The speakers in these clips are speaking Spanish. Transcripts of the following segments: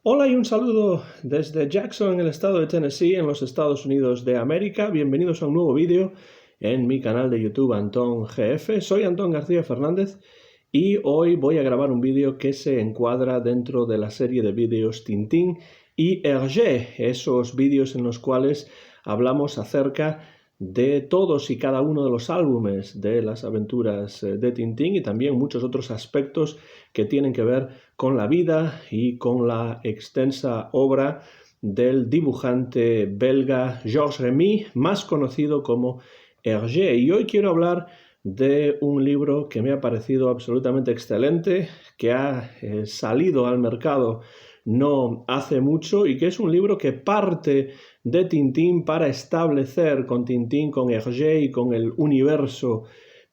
Hola y un saludo desde Jackson, en el estado de Tennessee, en los Estados Unidos de América. Bienvenidos a un nuevo vídeo en mi canal de YouTube Antón GF. Soy Antón García Fernández y hoy voy a grabar un vídeo que se encuadra dentro de la serie de vídeos Tintín y Hergé, esos vídeos en los cuales hablamos acerca de todos y cada uno de los álbumes de las aventuras de Tintín y también muchos otros aspectos que tienen que ver con la vida y con la extensa obra del dibujante belga Georges Remy, más conocido como Hergé. Y hoy quiero hablar de un libro que me ha parecido absolutamente excelente, que ha salido al mercado no hace mucho y que es un libro que parte de Tintín para establecer con Tintín, con Hergé y con el universo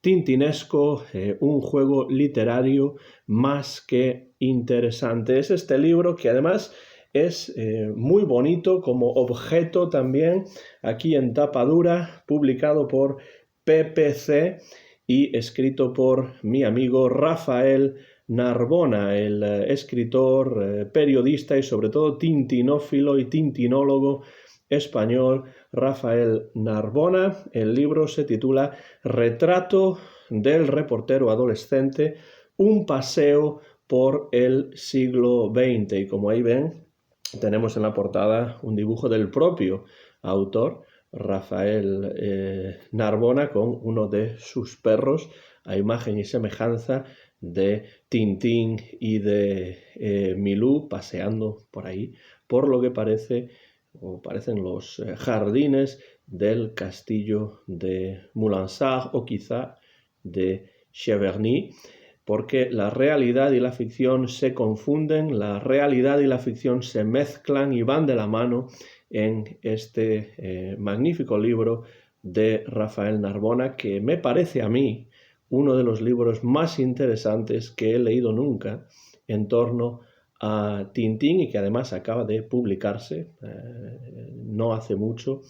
tintinesco un juego literario más que interesante. Es este libro que además es muy bonito como objeto también, aquí en tapa dura, publicado por PPC y escrito por mi amigo Rafael Narbona, el escritor, periodista y sobre todo tintinófilo y tintinólogo español Rafael Narbona. El libro se titula Retrato del reportero adolescente, un paseo por el siglo XX. Y como ahí ven, tenemos en la portada un dibujo del propio autor, Rafael Narbona, con uno de sus perros, a imagen y semejanza de Tintín y de Milú, paseando por ahí, por lo que parece o parecen los jardines del castillo de Moulinsart o quizá de Cheverny, porque la realidad y la ficción se confunden, la realidad y la ficción se mezclan y van de la mano en este magnífico libro de Rafael Narbona, que me parece a mí uno de los libros más interesantes que he leído nunca en torno a Tintín y que además acaba de publicarse no hace mucho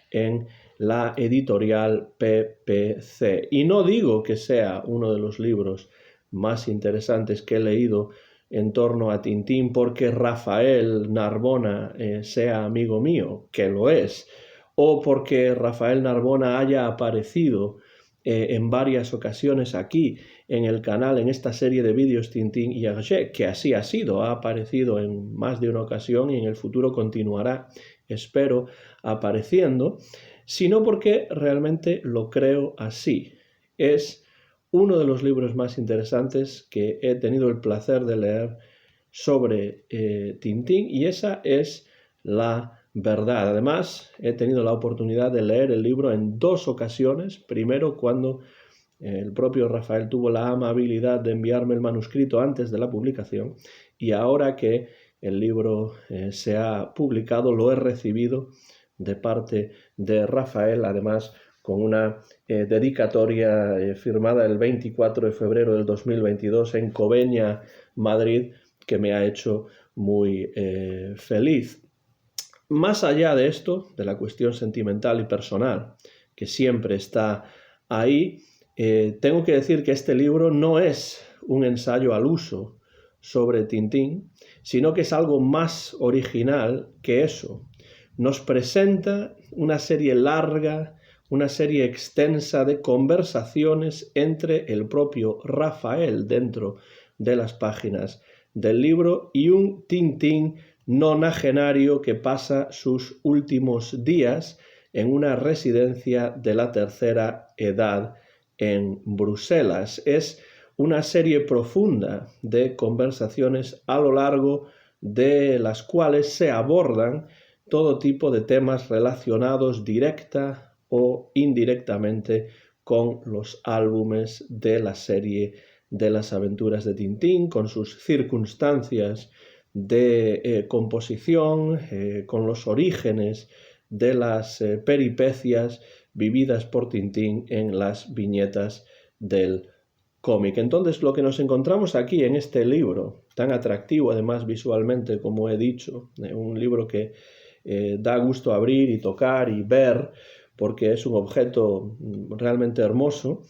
en la editorial PPC. Y no digo que sea uno de los libros más interesantes que he leído en torno a Tintín porque Rafael Narbona sea amigo mío, que lo es, o porque Rafael Narbona haya aparecido en varias ocasiones aquí en el canal, en esta serie de vídeos Tintín y Hergé, que así ha sido, ha aparecido en más de una ocasión y en el futuro continuará, espero, apareciendo, sino porque realmente lo creo así. Es uno de los libros más interesantes que he tenido el placer de leer sobre Tintín y esa es la verdad. Además, he tenido la oportunidad de leer el libro en dos ocasiones. Primero, cuando el propio Rafael tuvo la amabilidad de enviarme el manuscrito antes de la publicación y ahora que el libro se ha publicado, lo he recibido de parte de Rafael, además con una dedicatoria firmada el 24 de febrero del 2022 en Cobeña, Madrid, que me ha hecho muy feliz. Más allá de esto, de la cuestión sentimental y personal, que siempre está ahí, tengo que decir que este libro no es un ensayo al uso sobre Tintín, sino que es algo más original que eso. Nos presenta una serie larga, una serie extensa de conversaciones entre el propio Rafael dentro de las páginas del libro y un Tintín nonagenario que pasa sus últimos días en una residencia de la tercera edad en Bruselas. Es una serie profunda de conversaciones a lo largo de las cuales se abordan todo tipo de temas relacionados directa o indirectamente con los álbumes de la serie de las aventuras de Tintín, con sus circunstancias de composición, con los orígenes de las peripecias vividas por Tintín en las viñetas del cómic. Entonces, lo que nos encontramos aquí en este libro, tan atractivo además visualmente, como he dicho, un libro que da gusto abrir y tocar y ver, porque es un objeto realmente hermoso,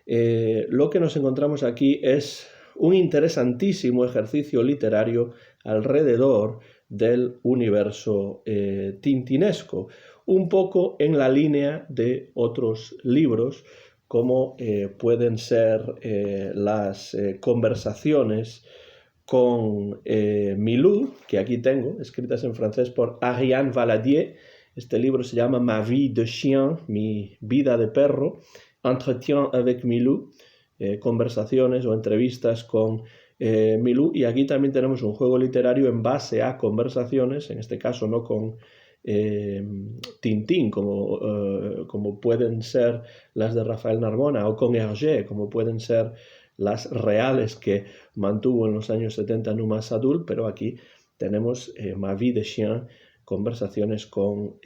lo que nos encontramos aquí es un interesantísimo ejercicio literario alrededor del universo tintinesco, un poco en la línea de otros libros como pueden ser las conversaciones con Milou, que aquí tengo, escritas en francés por Ariane Valadier. Este libro se llama Ma vie de chien, mi vida de perro, Entretien avec Milou, conversaciones o entrevistas con Milou. Y aquí también tenemos un juego literario en base a conversaciones, en este caso no con Tintín, como pueden ser las de Rafael Narbona, o con Hergé, como pueden ser las reales que mantuvo en los años 70 Numa Sadul, pero aquí tenemos Ma vie de chien, conversaciones con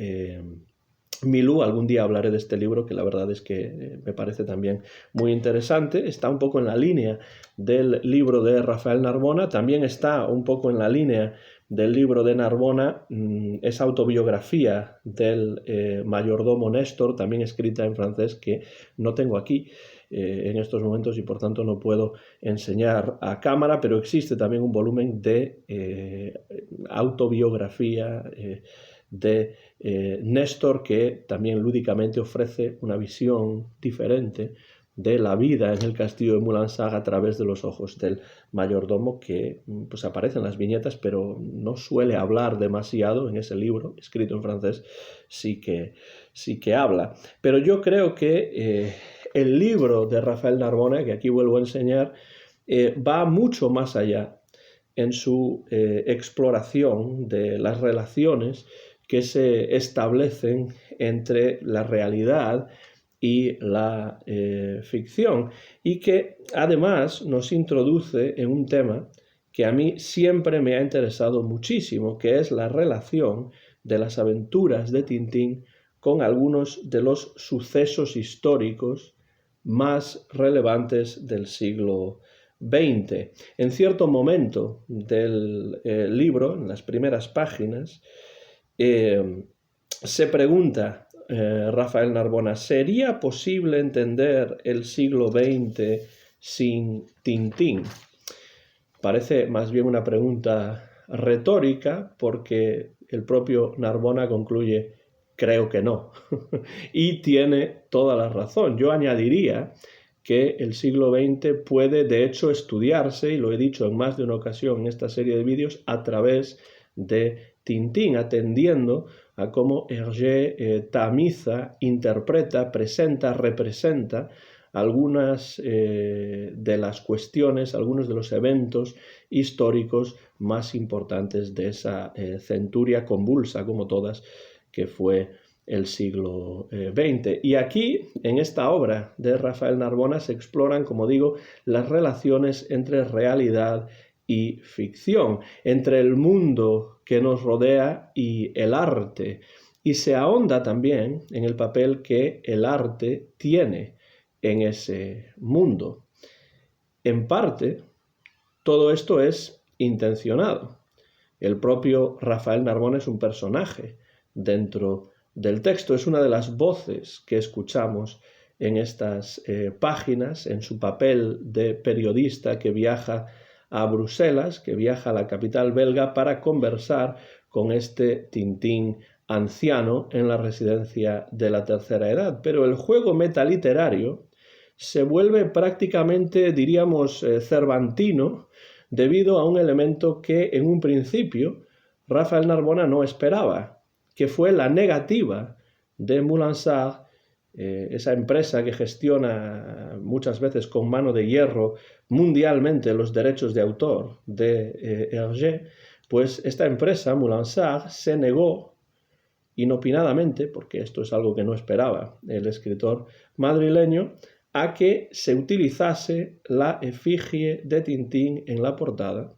Milou. Algún día hablaré de este libro, que la verdad es que me parece también muy interesante. Está un poco en la línea del libro de Rafael Narbona, también está un poco en la línea del libro de Narbona, esa autobiografía del mayordomo Néstor, también escrita en francés, que no tengo aquí en estos momentos y por tanto no puedo enseñar a cámara, pero existe también un volumen de autobiografía de Néstor, que también lúdicamente ofrece una visión diferente de la vida en el castillo de Moulinsart a través de los ojos del mayordomo, que pues aparece en las viñetas, pero no suele hablar demasiado en ese libro, escrito en francés, sí que habla. Pero yo creo que el libro de Rafael Narbona, que aquí vuelvo a enseñar, va mucho más allá en su exploración de las relaciones que se establecen entre la realidad y la ficción, y que además nos introduce en un tema que a mí siempre me ha interesado muchísimo, que es la relación de las aventuras de Tintín con algunos de los sucesos históricos más relevantes del siglo XX. En cierto momento del libro, en las primeras páginas, se pregunta Rafael Narbona, ¿sería posible entender el siglo XX sin Tintín? Parece más bien una pregunta retórica, porque el propio Narbona concluye, creo que no. Y tiene toda la razón. Yo añadiría que el siglo XX puede de hecho estudiarse, y lo he dicho en más de una ocasión en esta serie de vídeos, a través de Tintín, atendiendo a cómo Hergé tamiza, interpreta, presenta, representa algunas de las cuestiones, algunos de los eventos históricos más importantes de esa centuria convulsa, como todas, que fue el siglo XX. Y aquí, en esta obra de Rafael Narbona, se exploran, como digo, las relaciones entre realidad y ficción, entre el mundo que nos rodea y el arte, y se ahonda también en el papel que el arte tiene en ese mundo. En parte, todo esto es intencionado. El propio Rafael Narbona es un personaje dentro del texto, es una de las voces que escuchamos en estas páginas, en su papel de periodista que viaja a Bruselas, que viaja a la capital belga para conversar con este Tintín anciano en la residencia de la tercera edad. Pero el juego metaliterario se vuelve prácticamente, diríamos, cervantino, debido a un elemento que en un principio Rafael Narbona no esperaba, que fue la negativa de Moulinsart, esa empresa que gestiona muchas veces con mano de hierro mundialmente los derechos de autor de Hergé. Pues esta empresa, Moulinsart, se negó inopinadamente, porque esto es algo que no esperaba el escritor madrileño, a que se utilizase la efigie de Tintín en la portada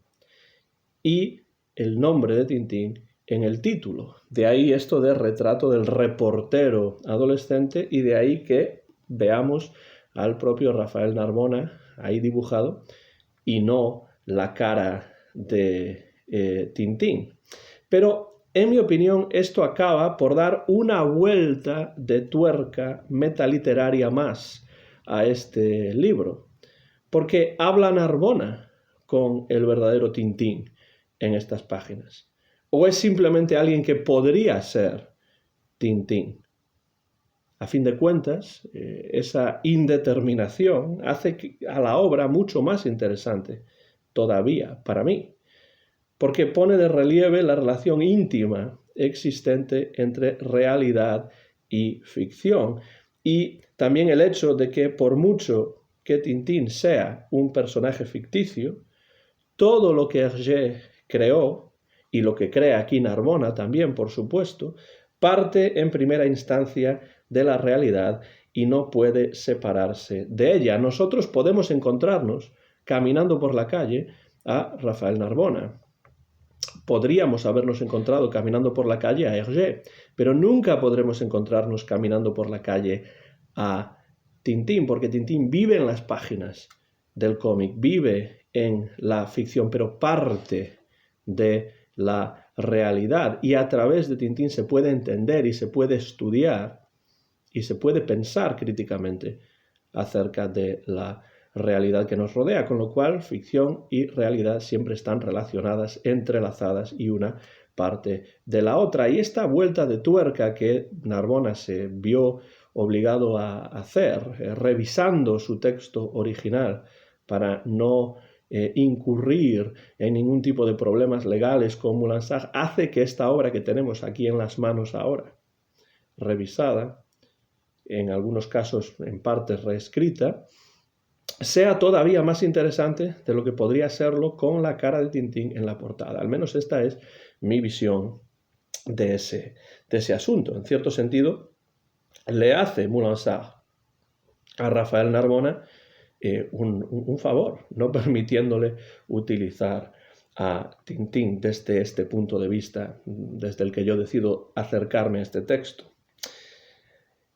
y el nombre de Tintín en el título. De ahí esto de retrato del reportero adolescente, y de ahí que veamos al propio Rafael Narbona ahí dibujado y no la cara de Tintín. Pero en mi opinión esto acaba por dar una vuelta de tuerca metaliteraria más a este libro, porque habla Narbona con el verdadero Tintín en estas páginas? ¿O es simplemente alguien que podría ser Tintín? A fin de cuentas, esa indeterminación hace a la obra mucho más interesante todavía para mí, porque pone de relieve la relación íntima existente entre realidad y ficción, y también el hecho de que por mucho que Tintín sea un personaje ficticio, todo lo que Hergé creó, y lo que crea aquí Narbona también, por supuesto, parte en primera instancia de la realidad y no puede separarse de ella. Nosotros podemos encontrarnos caminando por la calle a Rafael Narbona. Podríamos habernos encontrado caminando por la calle a Hergé, pero nunca podremos encontrarnos caminando por la calle a Tintín, porque Tintín vive en las páginas del cómic, vive en la ficción, pero parte de la realidad, y a través de Tintín se puede entender y se puede estudiar y se puede pensar críticamente acerca de la realidad que nos rodea, con lo cual ficción y realidad siempre están relacionadas, entrelazadas y una parte de la otra. Y esta vuelta de tuerca que Narbona se vio obligado a hacer, revisando su texto original para no incurrir en ningún tipo de problemas legales con Moulin Sage, hace que esta obra que tenemos aquí en las manos ahora, revisada, en algunos casos en partes reescrita, sea todavía más interesante de lo que podría serlo con la cara de Tintín en la portada. Al menos esta es mi visión de ese asunto. En cierto sentido, le hace Moulin Sage a Rafael Narbona un favor, no permitiéndole utilizar a Tintín desde este punto de vista, desde el que yo decido acercarme a este texto.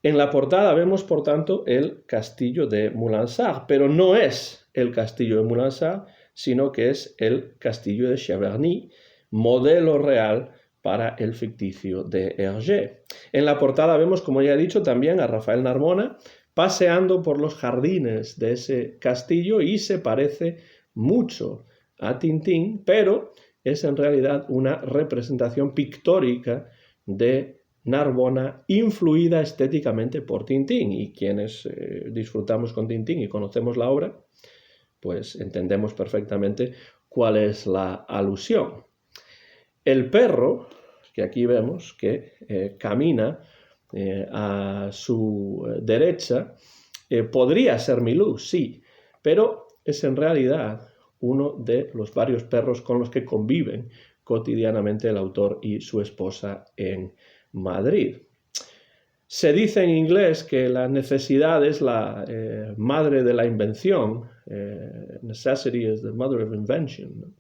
En la portada vemos, por tanto, el castillo de Moulin Sage, pero no es el castillo de Moulin Sage, sino que es el castillo de Cheverny, modelo real para el ficticio de Hergé. En la portada vemos, como ya he dicho, también a Rafael Narbona paseando por los jardines de ese castillo, y se parece mucho a Tintín, pero es en realidad una representación pictórica de Narbona, influida estéticamente por Tintín, y quienes disfrutamos con Tintín y conocemos la obra, pues entendemos perfectamente cuál es la alusión. El perro, que aquí vemos que camina a su derecha, podría ser Milou, sí, pero es en realidad uno de los varios perros con los que conviven cotidianamente el autor y su esposa en Madrid. Se dice en inglés que la necesidad es la madre de la invención, necessity is the mother of invention,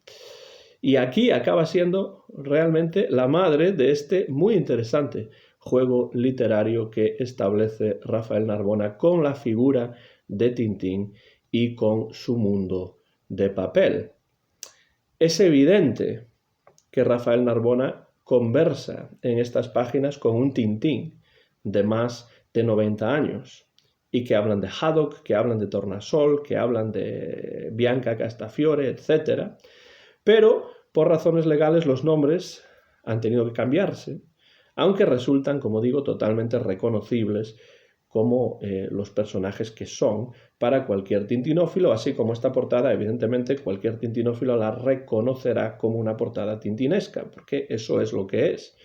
y aquí acaba siendo realmente la madre de este muy interesante juego literario que establece Rafael Narbona con la figura de Tintín y con su mundo de papel. Es evidente que Rafael Narbona conversa en estas páginas con un Tintín de más de 90 años, y que hablan de Haddock, que hablan de Tornasol, que hablan de Bianca Castafiore, etc. Pero por razones legales los nombres han tenido que cambiarse, aunque resultan, como digo, totalmente reconocibles como los personajes que son para cualquier tintinófilo, así como esta portada, evidentemente cualquier tintinófilo la reconocerá como una portada tintinesca, porque eso es lo que es.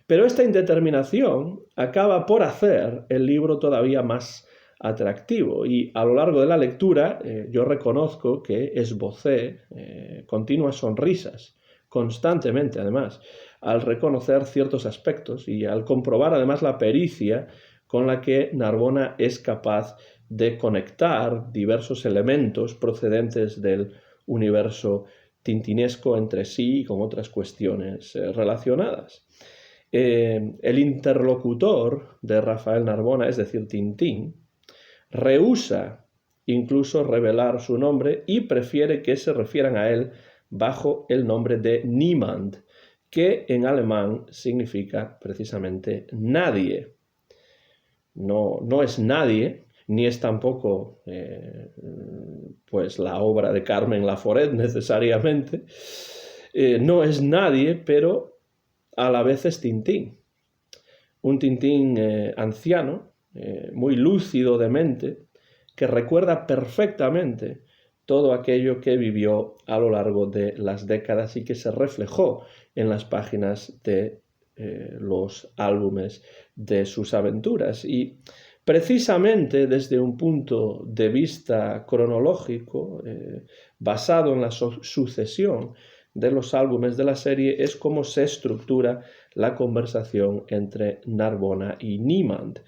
Pero esta indeterminación acaba por hacer el libro todavía más atractivo, y a lo largo de la lectura yo reconozco que esbocé continuas sonrisas, constantemente además, al reconocer ciertos aspectos y al comprobar además la pericia con la que Narbona es capaz de conectar diversos elementos procedentes del universo tintinesco entre sí y con otras cuestiones relacionadas. El interlocutor de Rafael Narbona, es decir, Tintín, rehúsa incluso revelar su nombre y prefiere que se refieran a él bajo el nombre de Niemand, que en alemán significa precisamente nadie. No es nadie, ni es tampoco pues la obra de Carmen Laforet necesariamente, no es nadie, pero a la vez es Tintín. Un Tintín anciano, muy lúcido de mente, que recuerda perfectamente todo aquello que vivió a lo largo de las décadas y que se reflejó en las páginas de los álbumes de sus aventuras. Y precisamente desde un punto de vista cronológico, basado en la sucesión de los álbumes de la serie, es como se estructura la conversación entre Narbona y Niemand.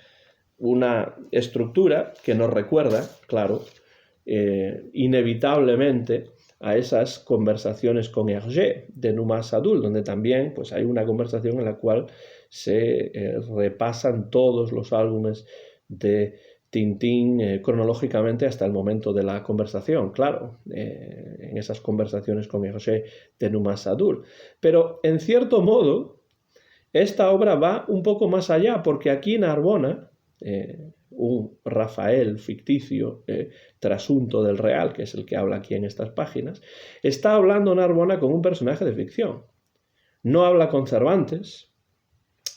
Una estructura que nos recuerda, claro, inevitablemente a esas conversaciones con Hergé de Numa Sadul, donde también pues, hay una conversación en la cual se repasan todos los álbumes de Tintín cronológicamente hasta el momento de la conversación, claro, en esas conversaciones con Hergé de Numa Sadul. Pero en cierto modo, esta obra va un poco más allá, porque aquí Narbona, un Rafael ficticio, trasunto del real, que es el que habla aquí en estas páginas, está hablando Narbona con un personaje de ficción. No habla con Cervantes,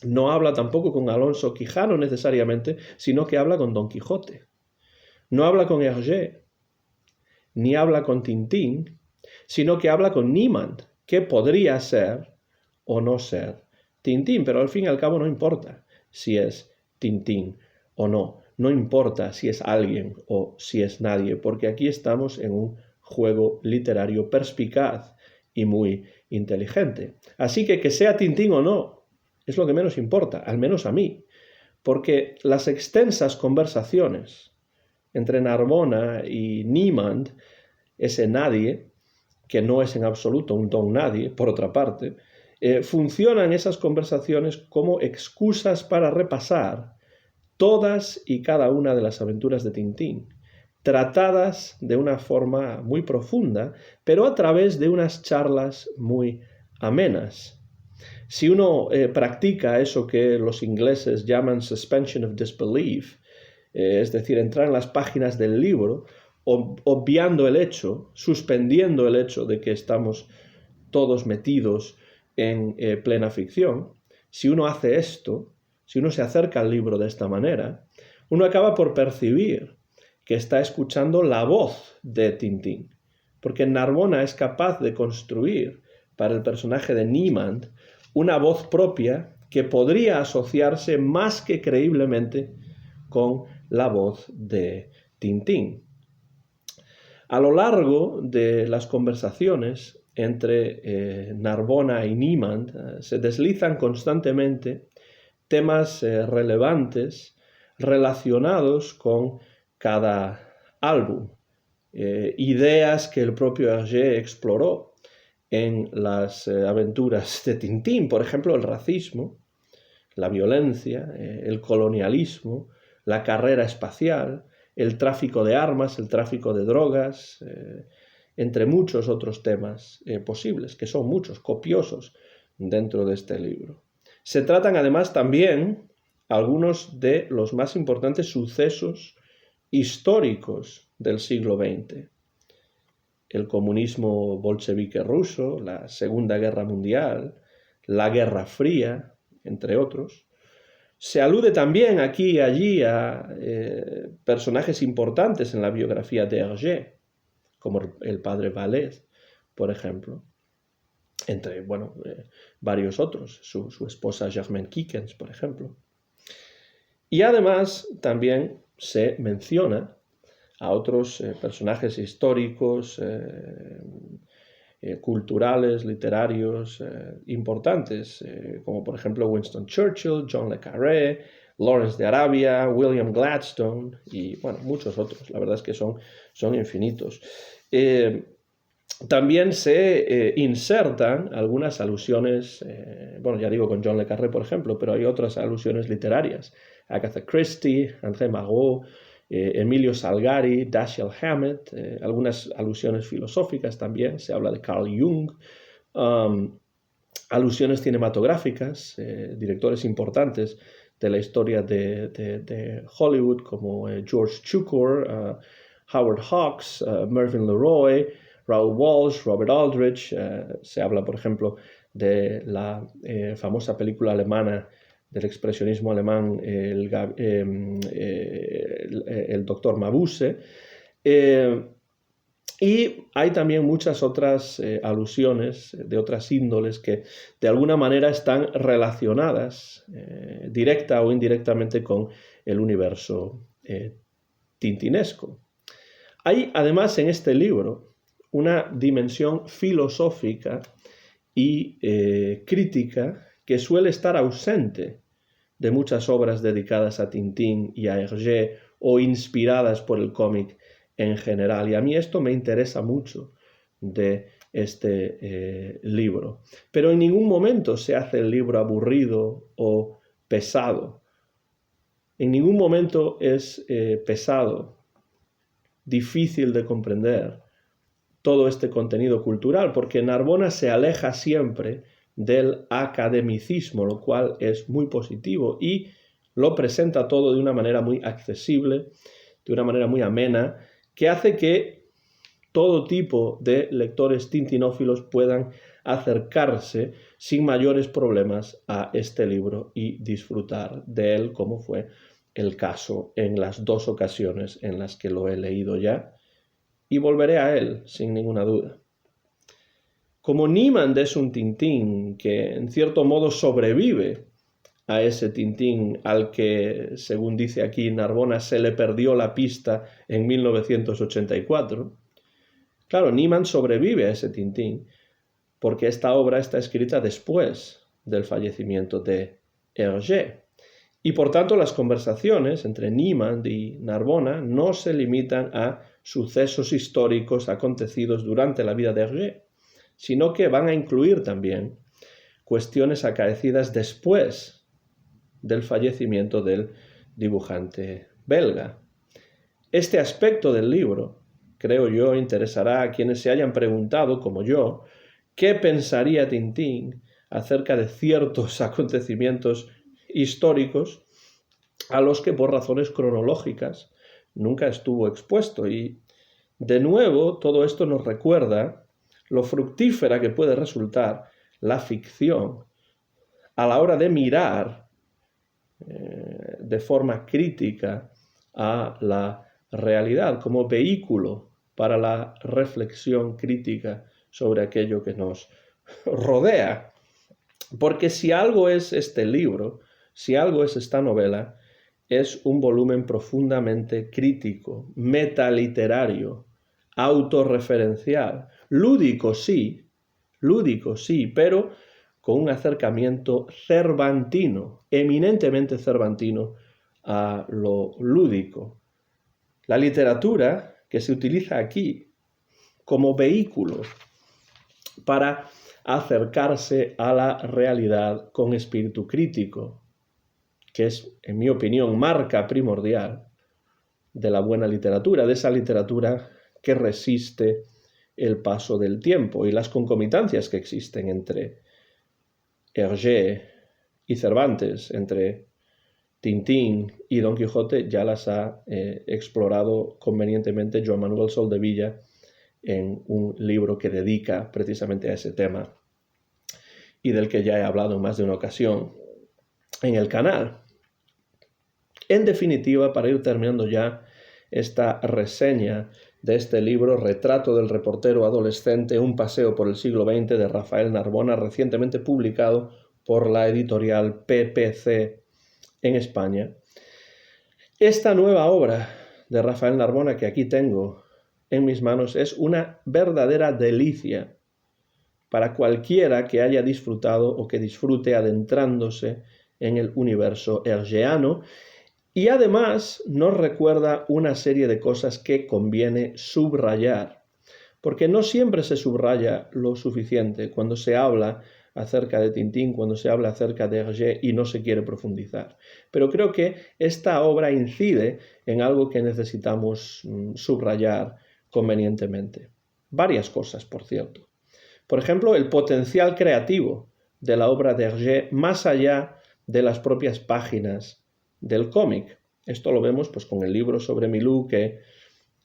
no habla tampoco con Alonso Quijano necesariamente, sino que habla con Don Quijote. No habla con Hergé, ni habla con Tintín, sino que habla con Niemand, que podría ser o no ser Tintín, pero al fin y al cabo no importa si es Tintín o no. No importa si es alguien o si es nadie, porque aquí estamos en un juego literario perspicaz y muy inteligente. Así que sea Tintín o no, es lo que menos importa, al menos a mí, porque las extensas conversaciones entre Narbona y Niemand, ese nadie, que no es en absoluto un don nadie, por otra parte, funcionan esas conversaciones como excusas para repasar todas y cada una de las aventuras de Tintín, tratadas de una forma muy profunda, pero a través de unas charlas muy amenas. Si uno practica eso que los ingleses llaman suspension of disbelief, es decir, entrar en las páginas del libro, obviando el hecho, suspendiendo el hecho de que estamos todos metidos en plena ficción, si uno hace esto, si uno se acerca al libro de esta manera, uno acaba por percibir que está escuchando la voz de Tintín, porque Narbona es capaz de construir para el personaje de Niemand una voz propia que podría asociarse más que creíblemente con la voz de Tintín. A lo largo de las conversaciones entre Narbona y Niemand se deslizan constantemente temas relevantes relacionados con cada álbum, ideas que el propio Hergé exploró en las aventuras de Tintín, por ejemplo, el racismo, la violencia, el colonialismo, la carrera espacial, el tráfico de armas, el tráfico de drogas, entre muchos otros temas posibles, que son muchos, copiosos dentro de este libro. Se tratan además también algunos de los más importantes sucesos históricos del siglo XX. El comunismo bolchevique ruso, la Segunda Guerra Mundial, la Guerra Fría, entre otros. Se alude también aquí y allí a personajes importantes en la biografía de Hergé, como el padre Valès, por ejemplo, entre varios otros, su esposa Germaine Kikens, por ejemplo. Y además también se menciona a otros personajes históricos, culturales, literarios importantes, como por ejemplo Winston Churchill, John le Carré, Lawrence de Arabia, William Gladstone y muchos otros. La verdad es que son infinitos. También se insertan algunas alusiones, ya digo con John le Carré, por ejemplo, pero hay otras alusiones literarias. Agatha Christie, André Malraux, Emilio Salgari, Dashiell Hammett, algunas alusiones filosóficas también, se habla de Carl Jung, alusiones cinematográficas, directores importantes de la historia de Hollywood como George Cukor, Howard Hawks, Mervyn LeRoy, Raoul Walsh, Robert Aldrich. Se habla, por ejemplo, de la famosa película alemana del expresionismo alemán, el doctor Mabuse. Y hay también muchas otras alusiones de otras índoles que de alguna manera están relacionadas directa o indirectamente con el universo tintinesco. Hay además en este libro una dimensión filosófica y crítica que suele estar ausente de muchas obras dedicadas a Tintín y a Hergé o inspiradas por el cómic en general. Y a mí esto me interesa mucho de este libro. Pero en ningún momento se hace el libro aburrido o pesado. En ningún momento es pesado, difícil de comprender todo este contenido cultural, porque Narbona se aleja siempre del academicismo, lo cual es muy positivo y lo presenta todo de una manera muy accesible, de una manera muy amena, que hace que todo tipo de lectores tintinófilos puedan acercarse sin mayores problemas a este libro y disfrutar de él, como fue el caso en las 2 ocasiones en las que lo he leído ya, y volveré a él sin ninguna duda. Como Niemand es un Tintín que en cierto modo sobrevive a ese Tintín al que, según dice aquí Narbona, se le perdió la pista en 1984. Claro, Niemand sobrevive a ese Tintín porque esta obra está escrita después del fallecimiento de Hergé. Y por tanto las conversaciones entre Niemand y Narbona no se limitan a sucesos históricos acontecidos durante la vida de Hergé, sino que van a incluir también cuestiones acaecidas después del fallecimiento del dibujante belga. Este aspecto del libro, creo yo, interesará a quienes se hayan preguntado, como yo, qué pensaría Tintín acerca de ciertos acontecimientos históricos a los que por razones cronológicas nunca estuvo expuesto. Y de nuevo todo esto nos recuerda lo fructífera que puede resultar la ficción a la hora de mirar de forma crítica a la realidad como vehículo para la reflexión crítica sobre aquello que nos rodea. Porque si algo es este libro, si algo es esta novela, es un volumen profundamente crítico, metaliterario, autorreferencial, lúdico sí, pero con un acercamiento cervantino, eminentemente cervantino a lo lúdico. La literatura que se utiliza aquí como vehículo para acercarse a la realidad con espíritu crítico, que es, en mi opinión, marca primordial de la buena literatura, de esa literatura que resiste el paso del tiempo y las concomitancias que existen entre Hergé y Cervantes, entre Tintín y Don Quijote, ya las ha explorado convenientemente Joan Manuel Soldevilla en un libro que dedica precisamente a ese tema y del que ya he hablado en más de una ocasión en el canal. En definitiva, para ir terminando ya esta reseña de este libro, Retrato del reportero adolescente, un paseo por el siglo XX, de Rafael Narbona, recientemente publicado por la editorial PPC en España. Esta nueva obra de Rafael Narbona que aquí tengo en mis manos es una verdadera delicia para cualquiera que haya disfrutado o que disfrute adentrándose en el universo hergéano, y además nos recuerda una serie de cosas que conviene subrayar, porque no siempre se subraya lo suficiente cuando se habla acerca de Tintín, cuando se habla acerca de Hergé y no se quiere profundizar. Pero creo que esta obra incide en algo que necesitamos subrayar convenientemente. Varias cosas, por cierto. Por ejemplo, el potencial creativo de la obra de Hergé más allá de las propias páginas del cómic. Esto lo vemos pues, con el libro sobre Milou que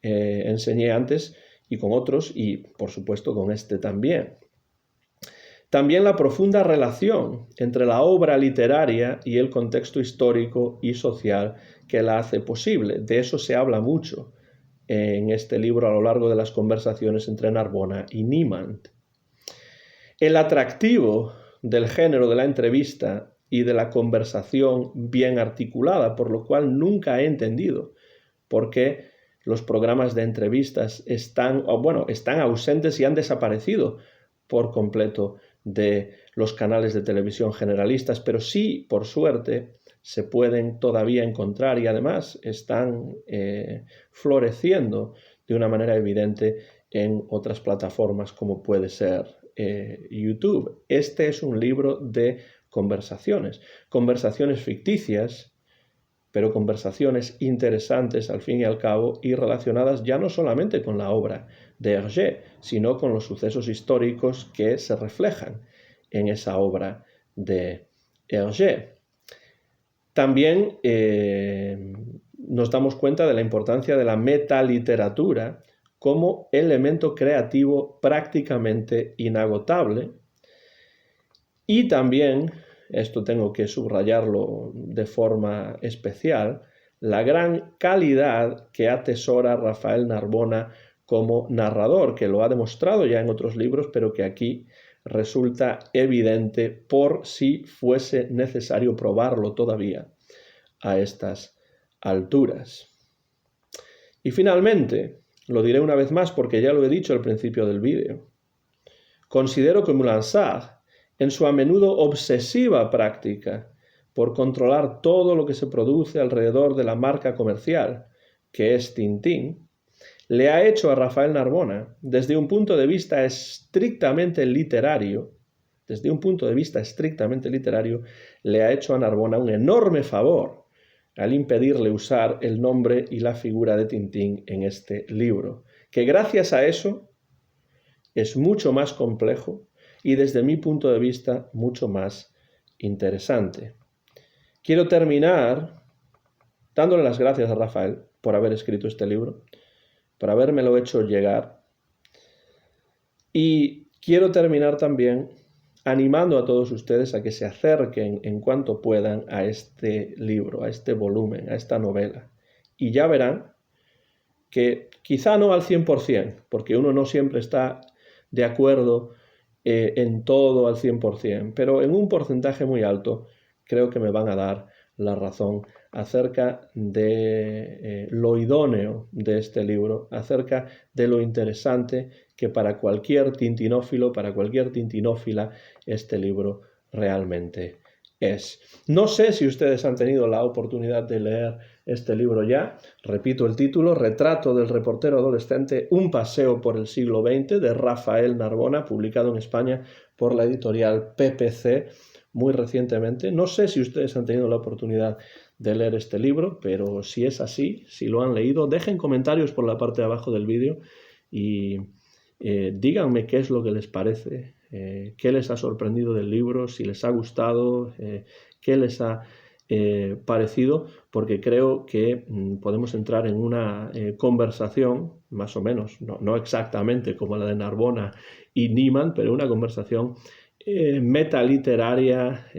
enseñé antes y con otros, y por supuesto con este también. También la profunda relación entre la obra literaria y el contexto histórico y social que la hace posible. De eso se habla mucho en este libro a lo largo de las conversaciones entre Narbona y Niemand. El atractivo del género de la entrevista y de la conversación bien articulada, por lo cual nunca he entendido por qué los programas de entrevistas están ausentes y han desaparecido por completo de los canales de televisión generalistas, pero sí, por suerte, se pueden todavía encontrar y además están floreciendo de una manera evidente en otras plataformas como puede ser YouTube. Este es un libro de conversaciones ficticias, pero conversaciones interesantes al fin y al cabo y relacionadas ya no solamente con la obra de Hergé, sino con los sucesos históricos que se reflejan en esa obra de Hergé. También nos damos cuenta de la importancia de la metaliteratura como elemento creativo prácticamente inagotable, y también, esto tengo que subrayarlo de forma especial, la gran calidad que atesora Rafael Narbona como narrador, que lo ha demostrado ya en otros libros, pero que aquí resulta evidente por si fuese necesario probarlo todavía a estas alturas. Y finalmente, lo diré una vez más porque ya lo he dicho al principio del vídeo, considero que Moulin Sarr, en su a menudo obsesiva práctica por controlar todo lo que se produce alrededor de la marca comercial, que es Tintín, le ha hecho a Rafael Narbona, desde un punto de vista estrictamente literario, le ha hecho a Narbona un enorme favor al impedirle usar el nombre y la figura de Tintín en este libro, que gracias a eso es mucho más complejo y desde mi punto de vista mucho más interesante. Quiero terminar dándole las gracias a Rafael por haber escrito este libro, por habérmelo hecho llegar, y quiero terminar también animando a todos ustedes a que se acerquen en cuanto puedan a este libro, a este volumen, a esta novela, y ya verán que quizá no al 100%, porque uno no siempre está de acuerdo en todo al 100%, pero en un porcentaje muy alto creo que me van a dar la razón acerca de lo idóneo de este libro, acerca de lo interesante que para cualquier tintinófilo, para cualquier tintinófila, este libro realmente es. No sé si ustedes han tenido la oportunidad de leer este libro ya. Repito el título: Retrato del reportero adolescente, un paseo por el siglo XX, de Rafael Narbona, publicado en España por la editorial PPC muy recientemente. No sé si ustedes han tenido la oportunidad de leer este libro, pero si es así, si lo han leído, dejen comentarios por la parte de abajo del vídeo y díganme qué es lo que les parece, qué les ha sorprendido del libro, si les ha gustado, qué les ha parecido, porque creo que podemos entrar en una conversación, más o menos, no exactamente como la de Narbona y Niemand, pero una conversación metaliteraria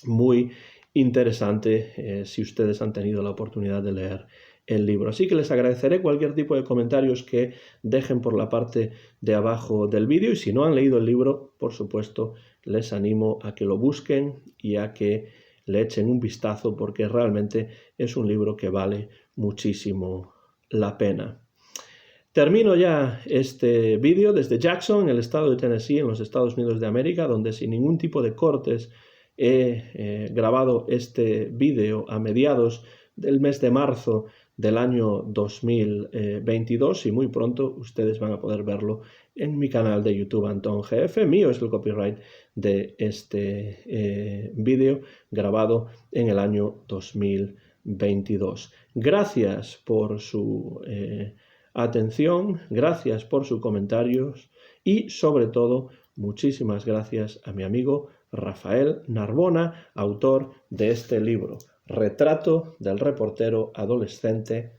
muy interesante si ustedes han tenido la oportunidad de leer el libro. Así que les agradeceré cualquier tipo de comentarios que dejen por la parte de abajo del vídeo, y si no han leído el libro, por supuesto, les animo a que lo busquen y a que le echen un vistazo, porque realmente es un libro que vale muchísimo la pena. Termino ya este vídeo desde Jackson, en el estado de Tennessee, en los Estados Unidos de América, donde sin ningún tipo de cortes he grabado este vídeo a mediados del mes de marzo del año 2022, y muy pronto ustedes van a poder verlo en mi canal de YouTube Antón GF. Mío es el copyright de este vídeo grabado en el año 2022. Gracias por su atención, gracias por sus comentarios y sobre todo muchísimas gracias a mi amigo Rafael Narbona, autor de este libro, Retrato del reportero adolescente,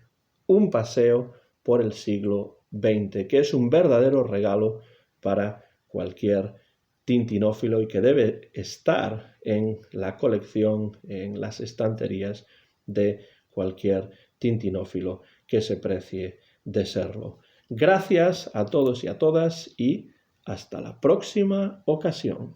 un paseo por el siglo 2020, que es un verdadero regalo para cualquier tintinófilo y que debe estar en la colección, en las estanterías de cualquier tintinófilo que se precie de serlo. Gracias a todos y a todas y hasta la próxima ocasión.